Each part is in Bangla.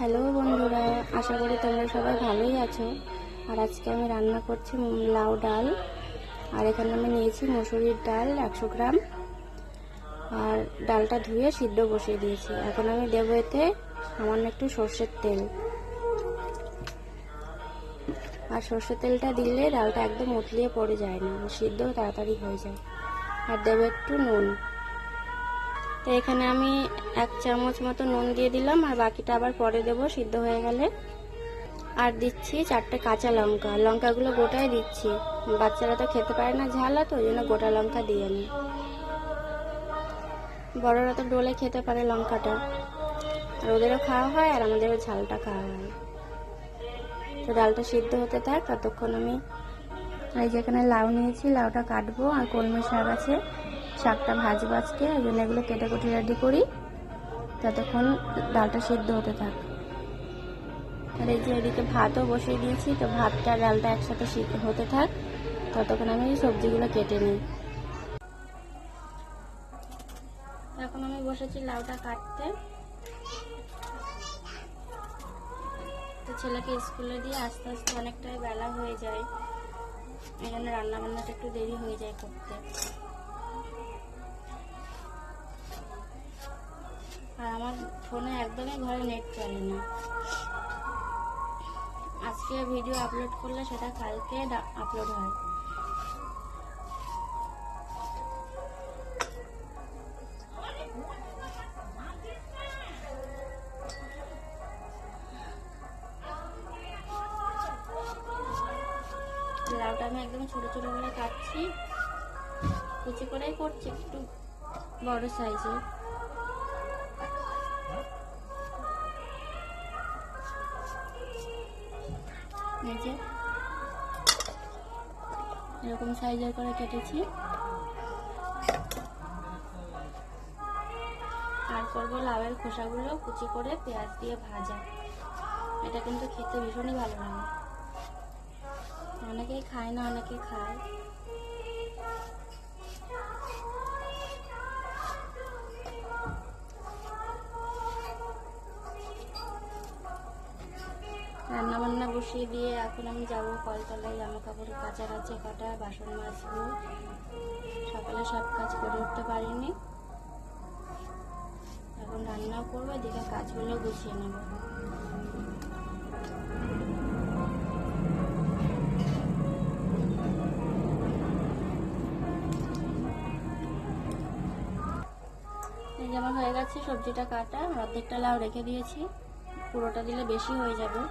হ্যালো বন্ধুরা, আশা করি তোমরা সবাই ভালোই আছো। আর আজকে আমি রান্না করছি লাউ ডাল। আর এখানে আমি নিয়েছি মসুরির ডাল 100 গ্রাম। আর ডালটা ধুয়ে সিদ্ধ বসিয়ে দিয়েছি। এখন আমি দেবো এতে সামান্য একটু সর্ষের তেল। আর সর্ষের তেলটা দিলে ডালটা একদম উতলিয়ে পড়ে যায় না, সিদ্ধ তাড়াতাড়ি হয়ে যায়। আর দেবো একটু নুন। তো এখানে আমি 1 চামচ মতো নুন দিয়ে দিলাম, আর বাকিটা আবার পরে দেবো সিদ্ধ হয়ে গেলে। আর দিচ্ছি 4টে কাঁচা লঙ্কা। লঙ্কাগুলো গোটাই দিচ্ছি, বাচ্চারা তো খেতে পারে না ঝাল, তো ওই জন্য গোটা লঙ্কা দিই আমি। বড়রা তো ডোলে খেতে পারে লঙ্কাটা, আর ওদেরও খাওয়া হয় আর আমাদেরও ঝালটা খাওয়া হয়। তো ডালটা সিদ্ধ হতে থাক, ততক্ষণ আমি এই যেখানে লাউ নিয়েছি, লাউটা কাটবো। আর কলমি শাক আছে, শাকটা ভাজবো আজকে, ওই জন্য এগুলো কেটে কুটে রেডি করি। ততক্ষণ ডালটা সিদ্ধ হতে থাক। আর এই যে এদিকে ভাতও বসিয়ে দিয়েছি, তো ভাতটা ডালটা একসাথে হতে থাক, ততক্ষণ আমি সবজিগুলো কেটে নিই। এখন আমি বসেছি লাউটা কাটতে। তো ছেলেকে স্কুলে দিয়ে আস্তে আস্তে অনেকটাই বেলা হয়ে যায়, এই জন্য রান্না বান্নাটা একটু দেরি হয়ে যায় করতে। আর আমার ফোনে একদমই ঘরে নেট চলে না। আজকে ভিডিও আপলোড করলে সেটা কালকে আপলোড হয়। লাউটা আমি একদম ছোট ছোট করে কাটছি, কুচি করেই করছি, একটু বড় সাইজে। এই যে এরকম সাইজের করে কেটেছি। আর করবো লাউয়ের খোসাগুলো কুচি করে পেঁয়াজ দিয়ে ভাজা। এটা কিন্তু খেতে ভীষণই ভালো লাগে। অনেকেই খায় না, অনেকে খায়। রান্না বান্না বসিয়ে দিয়ে এখন আমি যাবো কলতলায়, জামা কাপড় কাচা কাচে কাটা, বাসন মাজবো। সকালে সব কাজ করে উঠতে পারিনি, এখন রান্নাও করবো, এদিকে কাজগুলো গুছিয়ে নেব। এই যে আমার হয়ে গেছে সবজিটা কাটা, অর্ধেকটা লাউ রেখে দিয়েছি, পুরোটা দিলে বেশি হয়ে যাবে।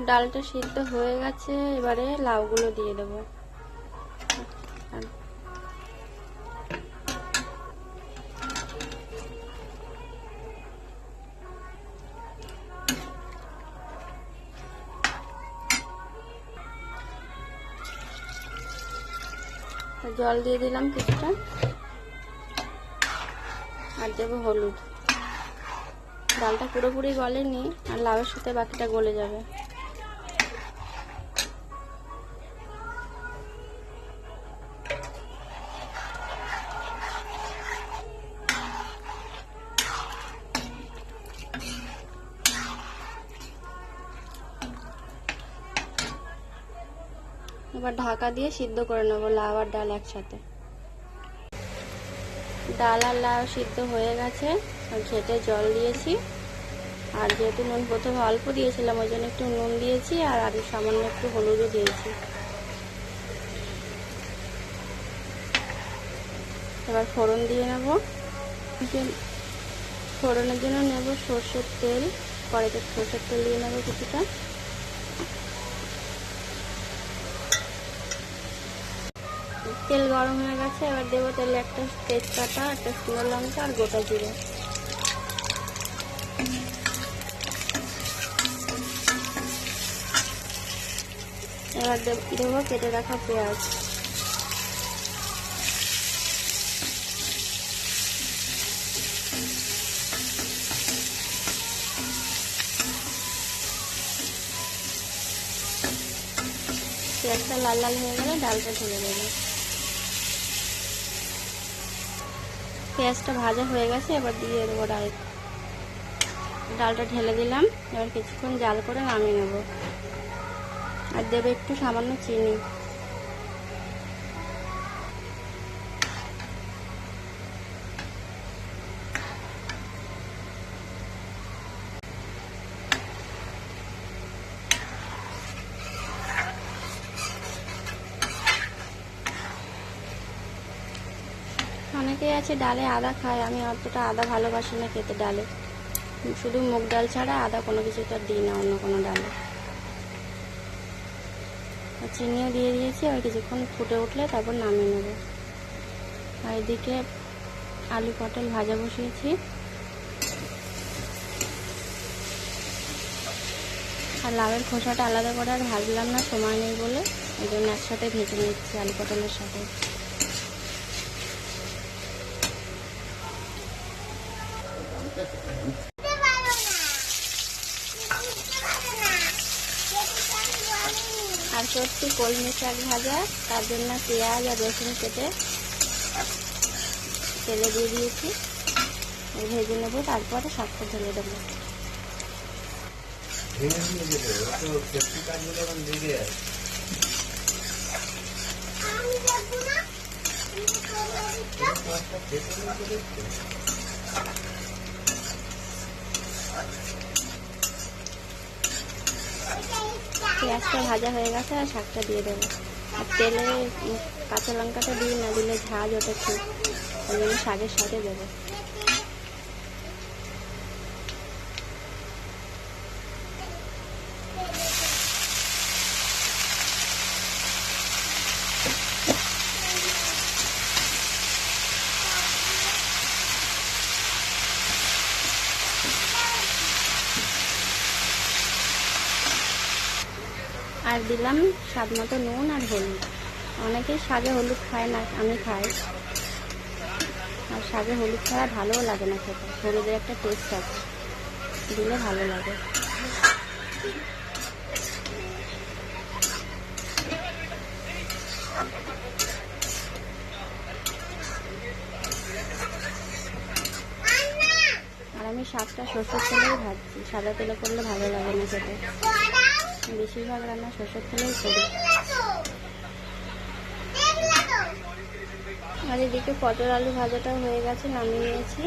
ডালটা সিদ্ধ হয়ে গেছে, এবারে লাউগুলো দিয়ে দেবো। জল দিয়ে দিলাম কিছুটা, আর দেবো হলুদ। ডালটা পুরোপুরি গলেনি, আর লাউয়ের সাথে বাকিটা গলে যাবে। এবার ঢাকা দিয়ে সিদ্ধ করে নেবো লাউ আর ডাল একসাথে। ডাল আর লাউ সিদ্ধ হয়ে গেছে, ঘেটে জল দিয়েছি। আর যেহেতু নুন প্রথমে অল্প দিয়েছিলাম, ওই জন্য একটু নুন দিয়েছি, আর আরও সামান্য একটু হলুদও দিয়েছি। এবার ফোড়ন দিয়ে নেব। ফোড়নের জন্য নেব সর্ষের তেল, কড়াইতে সর্ষের তেল দিয়ে নেব কিছুটা। তেল গরম হয়ে গেছে, এবার দেবো তেলে একটা তেজপাতা, একটা শুকনো লঙ্কা আর গোটা জিরে। এবার দেবো কেটে রাখা পেঁয়াজ। পেঁয়াজটা লাল লাল হয়ে গেলে ডালটা ঢেলে দেবো। পেঁয়াজটা ভাজা হয়ে গেছে, এবার দিয়ে দেবো ডাল। ডালটা ঢেলে দিলাম, এবার কিছুক্ষণ জাল করে নামিয়ে নেব। আর দেবে একটু সামান্য চিনি। অনেকেই আছে ডালে আদা খায়, আমি অতটা আদা ভালোবাসি না খেতে ডালে। শুধু মুগ ডাল ছাড়া আদা কোনো কিছুতে আর দিই না অন্য কোনো ডালে। চিনিও দিয়ে দিয়েছি, আর কিছুক্ষণ ফুটে উঠলে তারপর নামিয়ে নেব। আর এদিকে আলু পটল ভাজা বসিয়েছি। আর লাউয়ের খোসাটা আলাদা করে আর ভাজলাম না, সময় নেই বলে, ওই জন্য একসাথে ভেজে নিচ্ছি আলু পটলের সাথে। আর সত্যি কলমি শাক ভাজা, তার জন্য পেঁয়াজ আর রসুন কেটে তেলে দিয়ে দিয়েছি, ভেজে নেব, তারপরে শাকটা ঢেলে দেবো। পেঁয়াজটা ভাজা হয়ে গেছে, আর শাকটা দিয়ে দেবো। আর তেলে কাঁচা লঙ্কাটা দিয়ে না দিলে ঝাঁজ ওঠে ঠিক, ওই জন্য শাকের সাথে দেবো। আর দিলাম স্বাদ মতো নুন আর হলুদ। অনেকেই শাকে হলুদ খায় না, আমি খাই। আর শাকে হলুদ ছাড়া ভালোও লাগে না খেতে, হলুদের একটা টেস্ট আছে, দিলে ভালো লাগে। আর আমি শাকটা সরষের তেলেই ভাজছি, সাদা তেলে করলে ভালো লাগে না খেতে। বেশিরভাগ রান্না সরষের তেলেই করি। আর এদিকে পটল আলু ভাজাটাও হয়ে গেছে, নামিয়ে নিয়েছি।